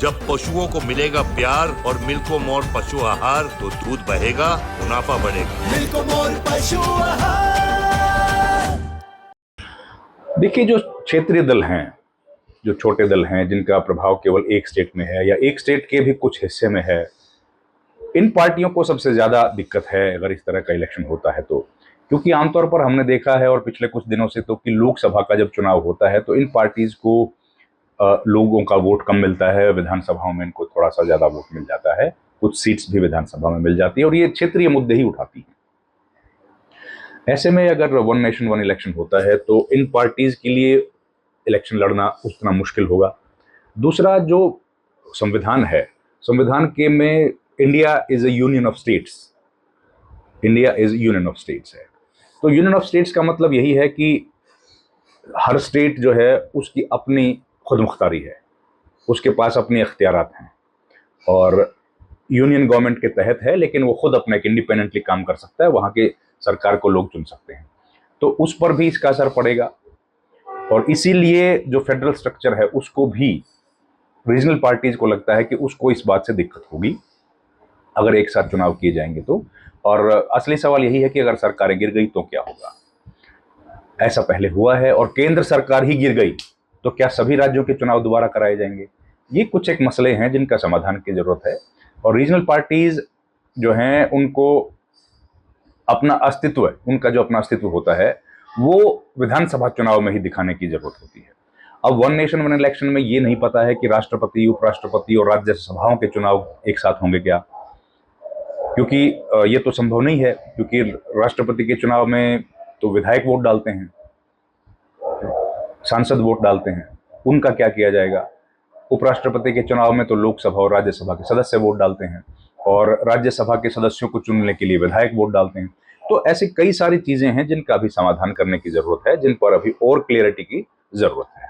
जब पशुओं को मिलेगा प्यार और मिल्को मोर पशु आहार तो दूध बहेगा, मुनाफा बढ़ेगा। मिल्को मोर पशु आहार। देखिए, जो क्षेत्रीय दल हैं, जो छोटे दल हैं जिनका प्रभाव केवल एक स्टेट में है या एक स्टेट के भी कुछ हिस्से में है, इन पार्टियों को सबसे ज्यादा दिक्कत है अगर इस तरह का इलेक्शन होता है तो। क्योंकि आमतौर पर हमने देखा है और पिछले कुछ दिनों से तो कि लोकसभा का जब चुनाव होता है तो इन पार्टीज को लोगों का वोट कम मिलता है, विधानसभाओं में इनको थोड़ा सा ज्यादा वोट मिल जाता है, कुछ सीट्स भी विधानसभा में मिल जाती है और ये क्षेत्रीय मुद्दे ही उठाती हैं। ऐसे में अगर वन नेशन वन इलेक्शन होता है तो इन पार्टीज के लिए इलेक्शन लड़ना उतना मुश्किल होगा। दूसरा, जो संविधान है, संविधान के में India is a union of states, India is union of states है। तो यूनियन ऑफ स्टेट्स का मतलब यही है कि हर स्टेट जो है उसकी अपनी खुद मुख्तारी है, उसके पास अपने इख्तियारात हैं और यूनियन गवर्नमेंट के तहत है, लेकिन वो खुद अपना एक इंडिपेंडेंटली काम कर सकता है, वहाँ के सरकार को लोग चुन सकते हैं। तो उस पर भी इसका असर पड़ेगा और इसीलिए जो फेडरल स्ट्रक्चर है उसको भी रीजनल पार्टीज को लगता है कि उसको इस बात से दिक्कत होगी अगर एक साथ चुनाव किए जाएंगे तो। और असली सवाल यही है कि अगर सरकारें गिर गई तो क्या होगा। ऐसा पहले हुआ है और केंद्र सरकार ही गिर गई तो क्या सभी राज्यों के चुनाव दोबारा कराए जाएंगे? ये कुछ एक मसले हैं जिनका समाधान की जरूरत है और रीजनल पार्टीज जो हैं उनको अपना अस्तित्व, उनका जो अपना अस्तित्व होता है वो विधानसभा चुनाव में ही दिखाने की जरूरत होती है। अब वन नेशन वन इलेक्शन में ये नहीं पता है कि राष्ट्रपति, उपराष्ट्रपति और राज्यसभाओं के चुनाव एक साथ होंगे क्या, क्योंकि ये तो संभव नहीं है, क्योंकि राष्ट्रपति के चुनाव में तो विधायक वोट डालते हैं, सांसद वोट डालते हैं, उनका क्या किया जाएगा। उपराष्ट्रपति के चुनाव में तो लोकसभा और राज्यसभा के सदस्य वोट डालते हैं और राज्यसभा के सदस्यों को चुनने के लिए विधायक वोट डालते हैं। तो ऐसी कई सारी चीजें हैं जिनका अभी समाधान करने की जरूरत है, जिन पर अभी और क्लियरिटी की जरूरत है।